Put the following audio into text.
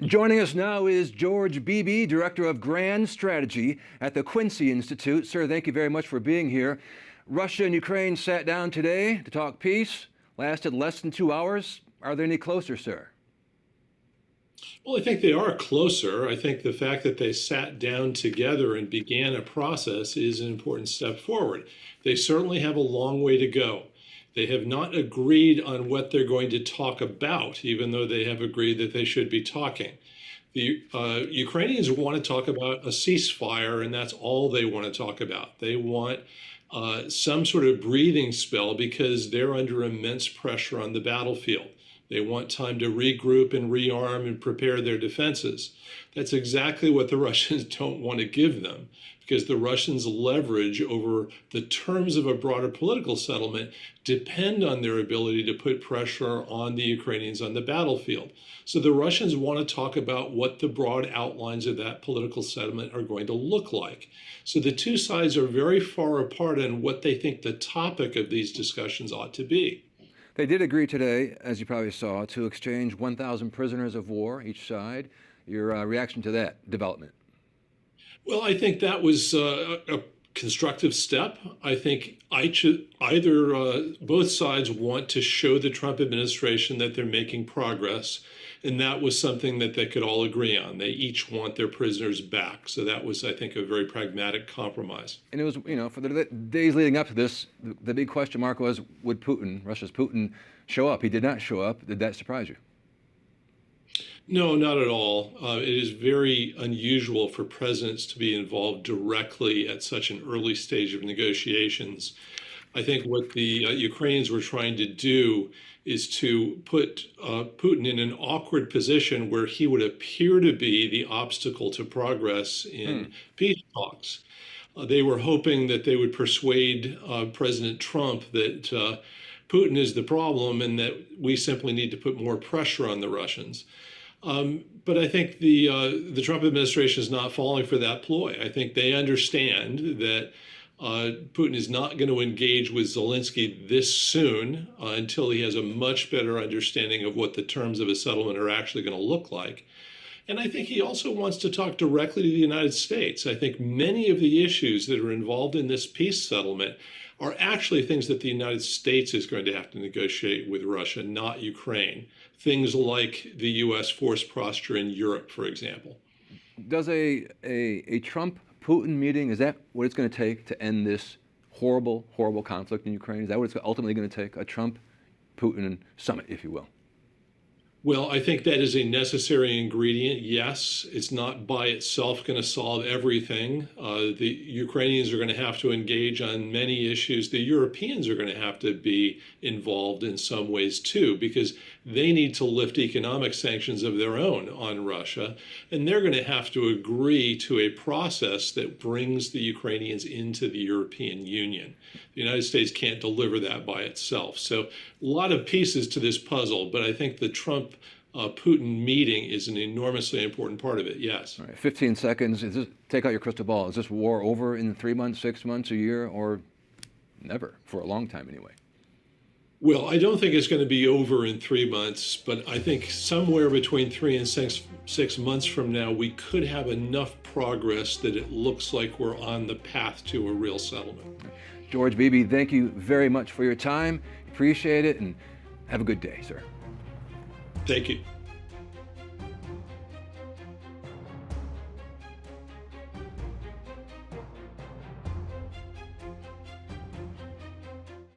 Joining us now is George Beebe, Director of Grand Strategy at the Quincy Institute. Sir, thank you very much for being here. Russia and Ukraine sat down today to talk peace, lasted less than 2 hours. Are they any closer, sir? Well, I think they are closer. I think the fact that they sat down together and began a process is an important step forward. They certainly have a long way to go. They have not agreed on what they're going to talk about, even though they have agreed that they should be talking. The Ukrainians want to talk about a ceasefire, and that's all they want to talk about. They want some sort of breathing spell because they're under immense pressure on the battlefield. They want time to regroup and rearm and prepare their defenses. That's exactly what the Russians don't want to give them, because the Russians' leverage over the terms of a broader political settlement depend on their ability to put pressure on the Ukrainians on the battlefield. So the Russians want to talk about what the broad outlines of that political settlement are going to look like. So the two sides are very far apart on what they think the topic of these discussions ought to be. They did agree today, as you probably saw, to exchange 1,000 prisoners of war each side. Your reaction to that development? Well, I think that was a constructive step. I think both sides want to show the Trump administration that they're making progress, and that was something that they could all agree on. They each want their prisoners back. So that was, I think, a very pragmatic compromise. And it was, for the days leading up to this, the big question mark was, would Putin, Russia's Putin, show up? He did not show up. Did that surprise you? No, not at all. It is very unusual for presidents to be involved directly at such an early stage of negotiations. I think what the Ukrainians were trying to do is to put Putin in an awkward position where he would appear to be the obstacle to progress in peace talks. They were hoping that they would persuade President Trump that Putin is the problem and that we simply need to put more pressure on the Russians. But I think the Trump administration is not falling for that ploy. I think they understand that Putin is not going to engage with Zelensky this soon until he has a much better understanding of what the terms of a settlement are actually going to look like. And I think he also wants to talk directly to the United States. I think many of the issues that are involved in this peace settlement are actually things that the United States is going to have to negotiate with Russia, not Ukraine. Things like the U.S. force posture in Europe, for example. Does a Trump-Putin meeting, is that what it's going to take to end this horrible, horrible conflict in Ukraine? Is that what it's ultimately going to take, a Trump-Putin summit, if you will? Well, I think that is a necessary ingredient. Yes, it's not by itself going to solve everything. The Ukrainians are going to have to engage on many issues. The Europeans are going to have to be involved in some ways too, because they need to lift economic sanctions of their own on Russia. And they're going to have to agree to a process that brings the Ukrainians into the European Union. The United States can't deliver that by itself. So a lot of pieces to this puzzle, but I think the Trump-Putin meeting is an enormously important part of it, yes. All right, 15 seconds. Take out your crystal ball. Is this war over in 3 months, 6 months, a year, or never, for a long time anyway? Well, I don't think it's going to be over in 3 months, but I think somewhere between 3 and 6 months from now, we could have enough progress that it looks like we're on the path to a real settlement. George Beebe, thank you very much for your time. Appreciate it, and have a good day, sir. Thank you.